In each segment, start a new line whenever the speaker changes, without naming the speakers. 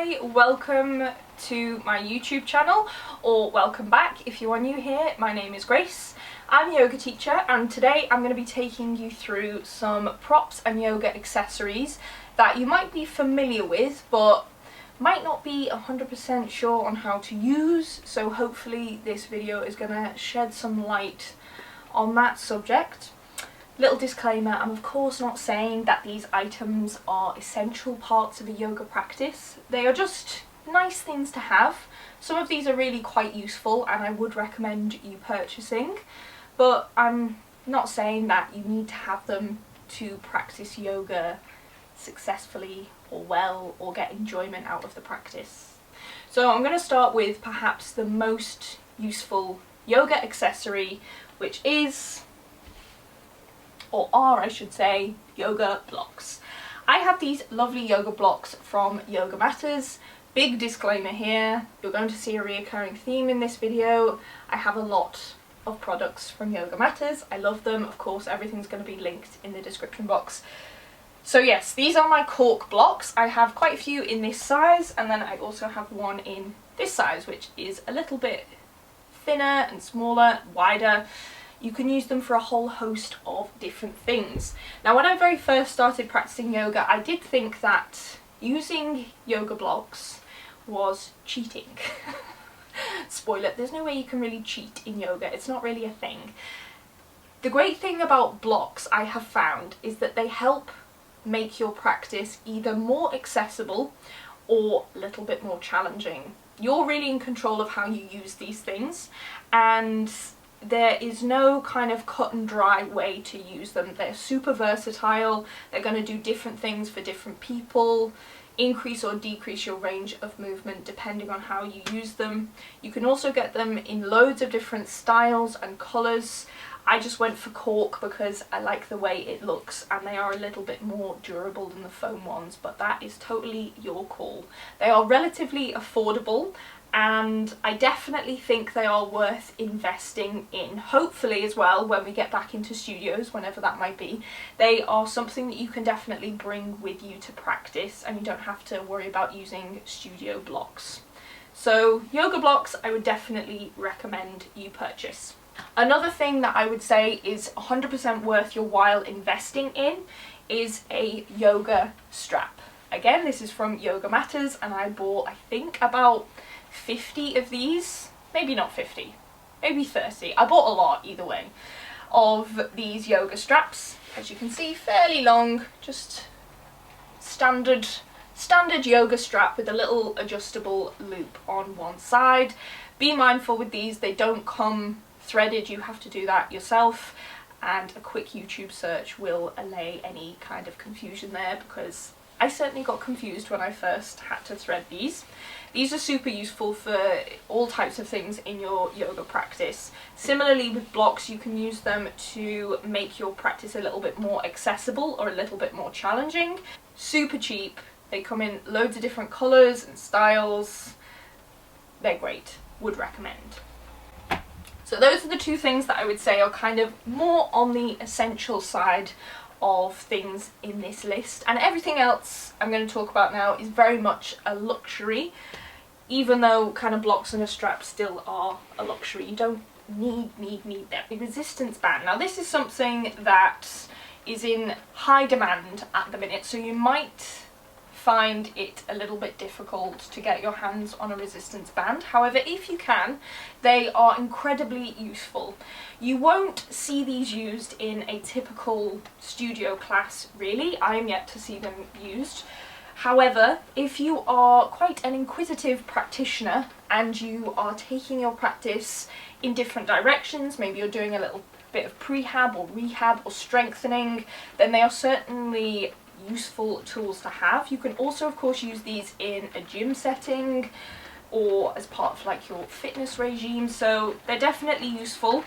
Hi, welcome to my YouTube channel, or welcome back if you are new here. My name is Grace. I'm a yoga teacher and today I'm going to be taking you through some props and yoga accessories that you might be familiar with but might not be 100% sure on how to use, so hopefully this video is going to shed some light on that subject. Little disclaimer, I'm of course not saying that these items are essential parts of a yoga practice. They are just nice things to have. Some of these are really quite useful and I would recommend you purchasing, but I'm not saying that you need to have them to practice yoga successfully or well or get enjoyment out of the practice. So I'm going to start with perhaps the most useful yoga accessory, which is, or are I should say, yoga blocks. I have these lovely yoga blocks from Yoga Matters. Big disclaimer here, you're going to see a reoccurring theme in this video. I have a lot of products from Yoga Matters. I love them. Of course, everything's going to be linked in the description box. So yes, these are my cork blocks. I have quite a few in this size, and then I also have one in this size, which is a little bit thinner and smaller, wider. You can use them for a whole host of different things. Now, when I very first started practicing yoga, I did think that using yoga blocks was cheating. Spoiler, there's no way you can really cheat in yoga. It's not really a thing. The great thing about blocks, I have found, is that they help make your practice either more accessible or a little bit more challenging. You're really in control of how you use these things, and there is no kind of cut and dry way to use them. They're super versatile. They're going to do different things for different people, increase or decrease your range of movement depending on how you use them. You can also get them in loads of different styles and colours. I just went for cork because I like the way it looks and they are a little bit more durable than the foam ones, but that is totally your call. They are relatively affordable and I definitely think they are worth investing in. Hopefully as well, when we get back into studios, whenever that might be, they are something that you can definitely bring with you to practice and you don't have to worry about using studio blocks. So yoga blocks I would definitely recommend you purchase. Another thing that I would say is 100% worth your while investing in is a yoga strap. Again, this is from Yoga Matters and I bought, I think, about 50 of these, maybe not 50, maybe 30. I bought a lot either way of these yoga straps. As you can see, fairly long, just standard yoga strap with a little adjustable loop on one side. Be mindful with these, they don't come threaded, you have to do that yourself, and a quick YouTube search will allay any kind of confusion there, because I certainly got confused when I first had to thread these. These are super useful for all types of things in your yoga practice. Similarly with blocks, you can use them to make your practice a little bit more accessible or a little bit more challenging. Super cheap. They come in loads of different colours and styles. They're great. Would recommend. So those are the two things that I would say are kind of more on the essential side of things in this list, and everything else I'm going to talk about now is very much a luxury, even though kind of blocks and a strap still are a luxury. You don't need that. The resistance band. Now this is something that is in high demand at the minute, so you might find it a little bit difficult to get your hands on a resistance band. However, if you can, they are incredibly useful. You won't see these used in a typical studio class, really. I am yet to see them used. However, if you are quite an inquisitive practitioner and you are taking your practice in different directions, maybe you're doing a little bit of prehab or rehab or strengthening, then they are certainly useful tools to have. You can also of course use these in a gym setting or as part of like your fitness regime, so they're definitely useful,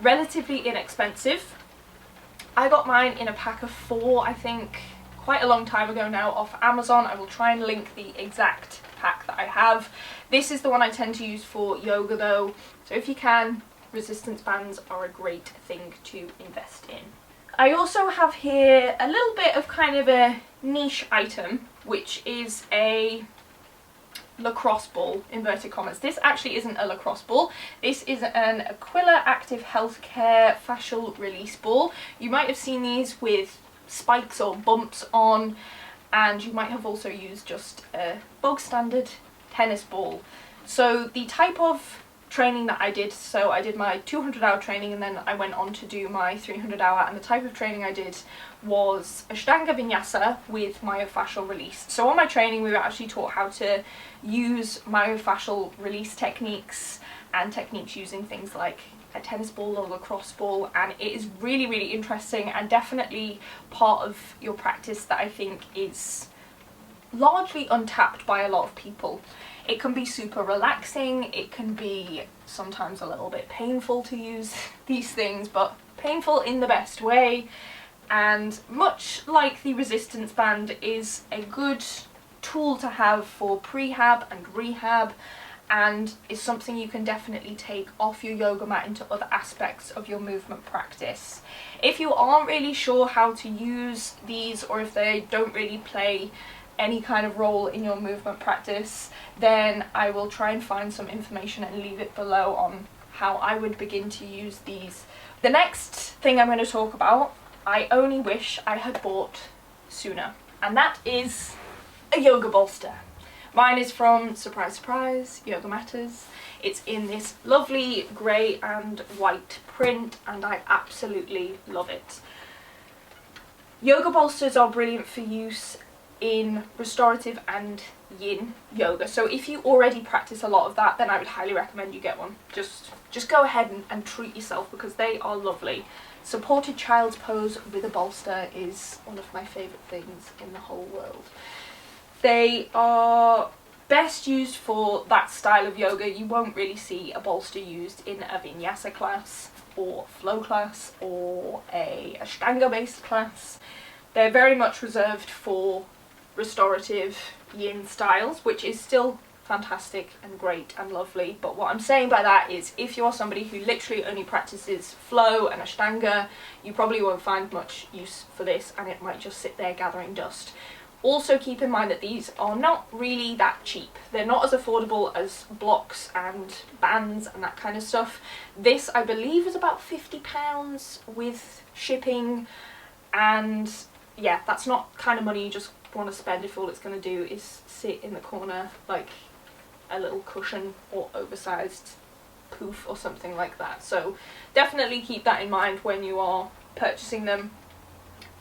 relatively inexpensive. I got mine in a pack of 4, I think, quite a long time ago now off Amazon. I will try and link the exact pack that I have. This is the one I tend to use for yoga though, so if you can, resistance bands are a great thing to invest in. I also have here a little bit of kind of a niche item, which is a lacrosse ball, inverted commas. This actually isn't a lacrosse ball. This is an Aquila Active Healthcare fascial release ball. You might have seen these with spikes or bumps on, and you might have also used just a bog standard tennis ball. So the type of training that I did, so I did my 200-hour training and then I went on to do my 300-hour, and the type of training I did was Ashtanga Vinyasa with myofascial release. So on my training we were actually taught how to use myofascial release techniques and techniques using things like a tennis ball or lacrosse ball, and it is really, really interesting and definitely part of your practice that I think is largely untapped by a lot of people. It can be super relaxing, it can be sometimes a little bit painful to use these things, but painful in the best way, and much like the resistance band is a good tool to have for prehab and rehab, and is something you can definitely take off your yoga mat into other aspects of your movement practice. If you aren't really sure how to use these, or if they don't really play any kind of role in your movement practice, then I will try and find some information and leave it below on how I would begin to use these. The next thing I'm going to talk about, I only wish I had bought sooner, and that is a yoga bolster. Mine is from, surprise surprise, Yoga Matters. It's in this lovely grey and white print and I absolutely love it. Yoga bolsters are brilliant for use in restorative and yin yoga, so if you already practice a lot of that, then I would highly recommend you get one. Just go ahead and treat yourself, because they are lovely. Supported child's pose with a bolster is one of my favourite things in the whole world. They are best used for that style of yoga. You won't really see a bolster used in a vinyasa class or flow class or a Ashtanga based class. They're very much reserved for restorative yin styles, which is still fantastic and great and lovely, but what I'm saying by that is if you're somebody who literally only practices flow and Ashtanga, you probably won't find much use for this and it might just sit there gathering dust. Also keep in mind that these are not really that cheap. They're not as affordable as blocks and bands and that kind of stuff. This I believe is about £50 with shipping, and yeah, that's not kind of money you just want to spend if all it's going to do is sit in the corner like a little cushion or oversized poof or something like that. So definitely keep that in mind when you are purchasing them.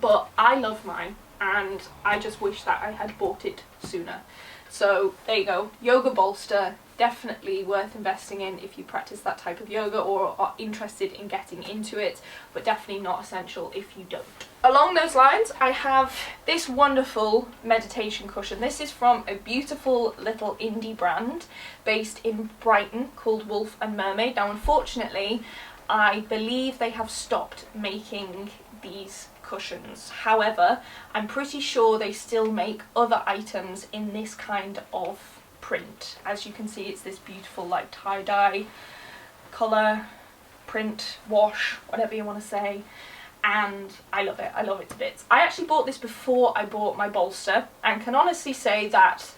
But I love mine and I just wish that I had bought it sooner. So there you go, yoga bolster, definitely worth investing in if you practice that type of yoga or are interested in getting into it, but definitely not essential if you don't. Along those lines, I have this wonderful meditation cushion. This is from a beautiful little indie brand based in Brighton called Wolf and Mermaid. Now unfortunately, I believe they have stopped making these cushions. However, I'm pretty sure they still make other items in this kind of print. As you can see, it's this beautiful like tie-dye colour, print, wash, whatever you want to say, and I love it. I love it to bits. I actually bought this before I bought my bolster and can honestly say that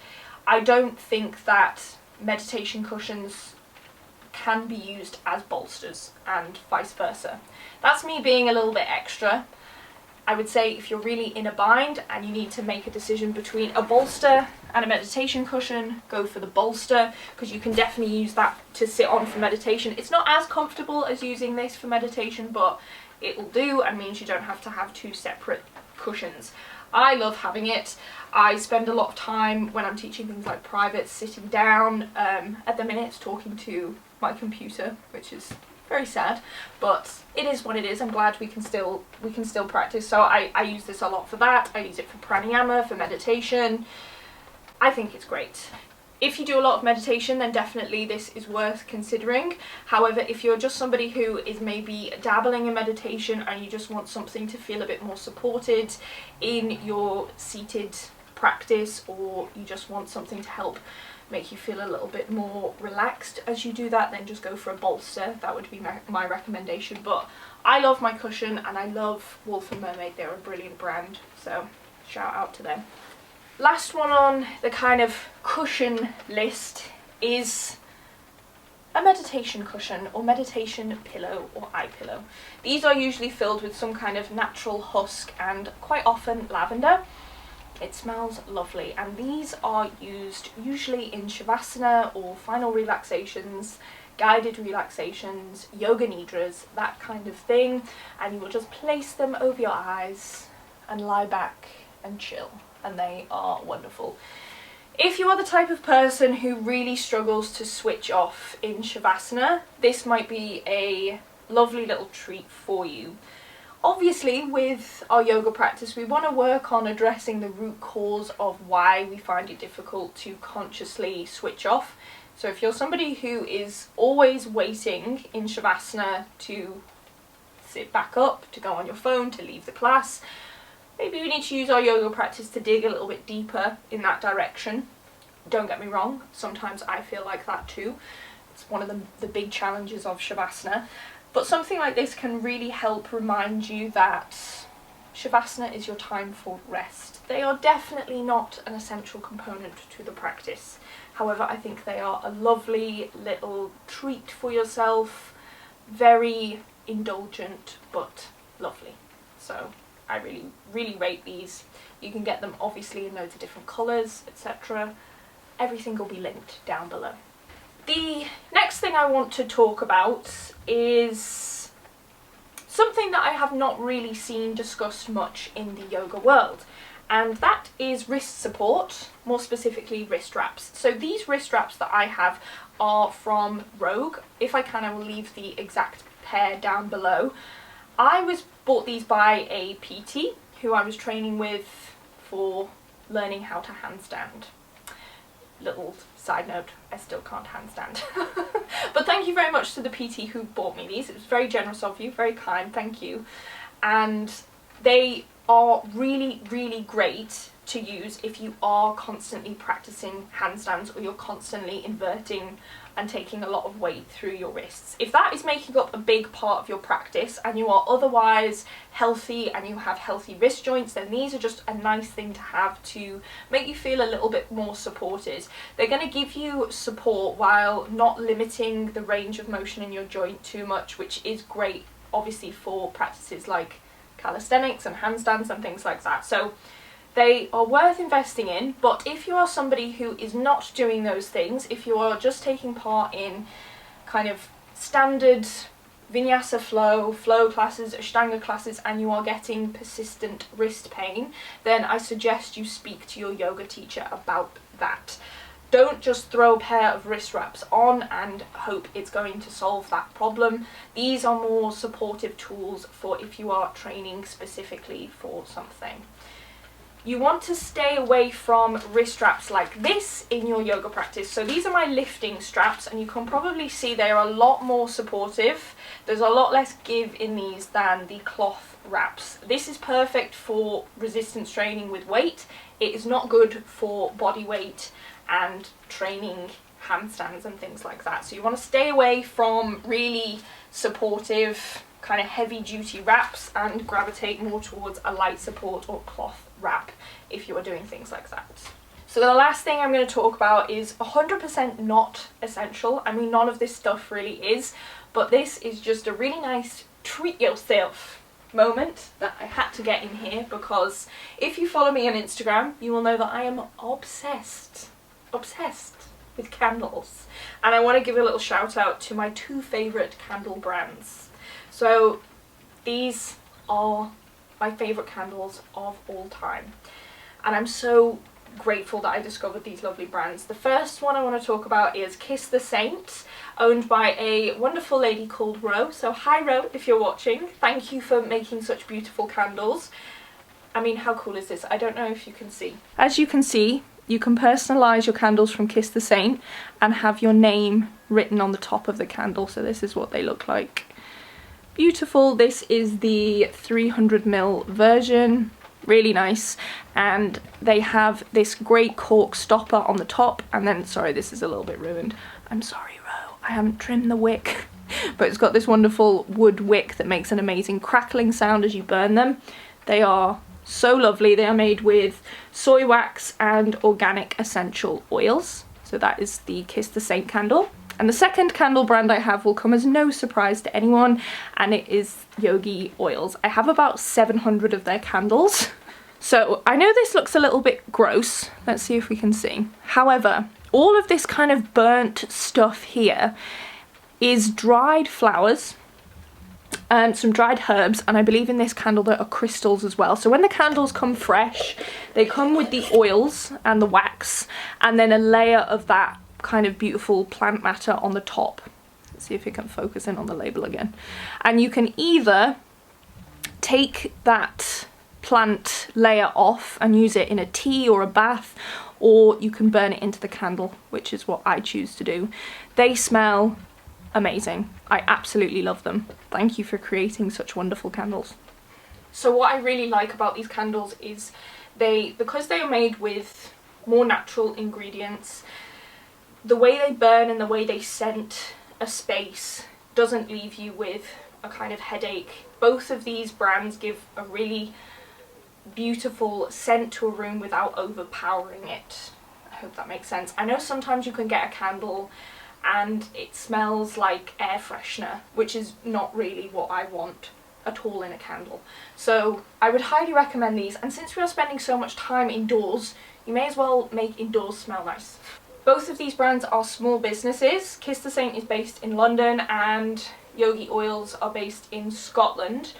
I don't think that meditation cushions can be used as bolsters and vice versa. That's me being a little bit extra. I would say if you're really in a bind and you need to make a decision between a bolster and a meditation cushion, go for the bolster, because you can definitely use that to sit on for meditation. It's not as comfortable as using this for meditation, but it will do and means you don't have to have two separate cushions. I love having it. I spend a lot of time when I'm teaching things like private sitting down, at the minute talking to my computer, which is very sad, but it is what it is. I'm glad we can still practice. So I use this a lot for that. I use it for pranayama, for meditation. I think it's great. If you do a lot of meditation, then definitely this is worth considering. However, if you're just somebody who is maybe dabbling in meditation and you just want something to feel a bit more supported in your seated practice, or you just want something to help make you feel a little bit more relaxed as you do that, then just go for a bolster. That would be my recommendation. But I love my cushion and I love Wolf and Mermaid. They're a brilliant brand, so shout out to them. Last one on the kind of cushion list is a meditation cushion or meditation pillow or eye pillow. These are usually filled with some kind of natural husk and quite often lavender. It smells lovely, and these are used usually in Shavasana or final relaxations, guided relaxations, yoga nidras, that kind of thing, and you will just place them over your eyes and lie back and chill, and they are wonderful. If you are the type of person who really struggles to switch off in Shavasana, this might be a lovely little treat for you. Obviously, with our yoga practice, we want to work on addressing the root cause of why we find it difficult to consciously switch off. So if you're somebody who is always waiting in Shavasana to sit back up, to go on your phone, to leave the class, maybe we need to use our yoga practice to dig a little bit deeper in that direction. Don't get me wrong, sometimes I feel like that too. It's one of the big challenges of Shavasana. But something like this can really help remind you that Shavasana is your time for rest. They are definitely not an essential component to the practice. However, I think they are a lovely little treat for yourself. Very indulgent, but lovely. So I really, really rate these. You can get them obviously in loads of different colours, etc. Everything will be linked down below. The next thing I want to talk about is something that I have not really seen discussed much in the yoga world, and that is wrist support, more specifically wrist wraps. So these wrist wraps that I have are from Rogue. If I can, I will leave the exact pair down below. I bought these by a PT who I was training with for learning how to handstand. Little side note, I still can't handstand. But thank you very much to the PT who bought me these. It was very generous of you, very kind, thank you. And they are really, really great to use if you are constantly practicing handstands or you're constantly inverting and taking a lot of weight through your wrists. If that is making up a big part of your practice and you are otherwise healthy and you have healthy wrist joints, then these are just a nice thing to have to make you feel a little bit more supported. They're going to give you support while not limiting the range of motion in your joint too much, which is great obviously for practices like calisthenics and handstands and things like that. So they are worth investing in, but if you are somebody who is not doing those things, if you are just taking part in kind of standard vinyasa flow classes, Ashtanga classes, and you are getting persistent wrist pain, then I suggest you speak to your yoga teacher about that. Don't just throw a pair of wrist wraps on and hope it's going to solve that problem. These are more supportive tools for if you are training specifically for something. You want to stay away from wrist straps like this in your yoga practice. So these are my lifting straps, and you can probably see they are a lot more supportive. There's a lot less give in these than the cloth wraps. This is perfect for resistance training with weight. It is not good for body weight and training handstands and things like that. So you want to stay away from really supportive kind of heavy duty wraps and gravitate more towards a light support or cloth wrap if you are doing things like that. So the last thing I'm going to talk about is 100% not essential. I mean, none of this stuff really is, but this is just a really nice treat yourself moment that I had to get in here, because if you follow me on Instagram, you will know that I am obsessed with candles, and I want to give a little shout out to my two favourite candle brands. So these are my favourite candles of all time, and I'm so grateful that I discovered these lovely brands. The first one I want to talk about is Kiss the Saint, owned by a wonderful lady called Ro. So hi Ro, if you're watching, thank you for making such beautiful candles. I mean, how cool is this? I don't know if you can see. As you can see, you can personalise your candles from Kiss the Saint and have your name written on the top of the candle. So this is what they look like. Beautiful. This is the 300ml version. Really nice, and they have this great cork stopper on the top, and then, sorry, this is a little bit ruined. I'm sorry, Ro, I haven't trimmed the wick, but it's got this wonderful wood wick that makes an amazing crackling sound as you burn them. They are So lovely. They are made with soy wax and organic essential oils. So that is the Kiss the Saint candle. And the second candle brand I have will come as no surprise to anyone, and it is Yogi Oils. I have about 700 of their candles. So I know this looks a little bit gross. Let's see if we can see. However, all of this kind of burnt stuff here is dried flowers and some dried herbs, and I believe in this candle there are crystals as well. So when the candles come fresh, they come with the oils and the wax, and then a layer of that kind of beautiful plant matter on the top. Let's see if it can focus in on the label again. And you can either take that plant layer off and use it in a tea or a bath, or you can burn it into the candle, which is what I choose to do. They smell amazing. I absolutely love them. Thank you for creating such wonderful candles. So what I really like about these candles is because they are made with more natural ingredients, the way they burn and the way they scent a space doesn't leave you with a kind of headache. Both of these brands give a really beautiful scent to a room without overpowering it. I hope that makes sense. I know sometimes you can get a candle and it smells like air freshener, which is not really what I want at all in a candle. So I would highly recommend these, and since we are spending so much time indoors, you may as well make indoors smell nice. Both of these brands are small businesses. Kiss the Saint is based in London and Yogi Oils are based in Scotland.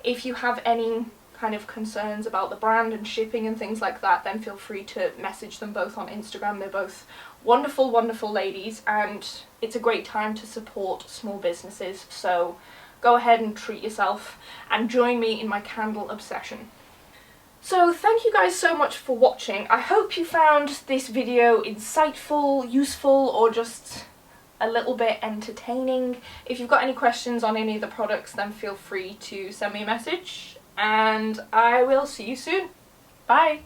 If you have any kind of concerns about the brand and shipping and things like that, then feel free to message them both on Instagram. They're both wonderful, wonderful ladies, and it's a great time to support small businesses. So go ahead and treat yourself and join me in my candle obsession. So thank you guys so much for watching. I hope you found this video insightful, useful, or just a little bit entertaining. If you've got any questions on any of the products, then feel free to send me a message, and I will see you soon. Bye!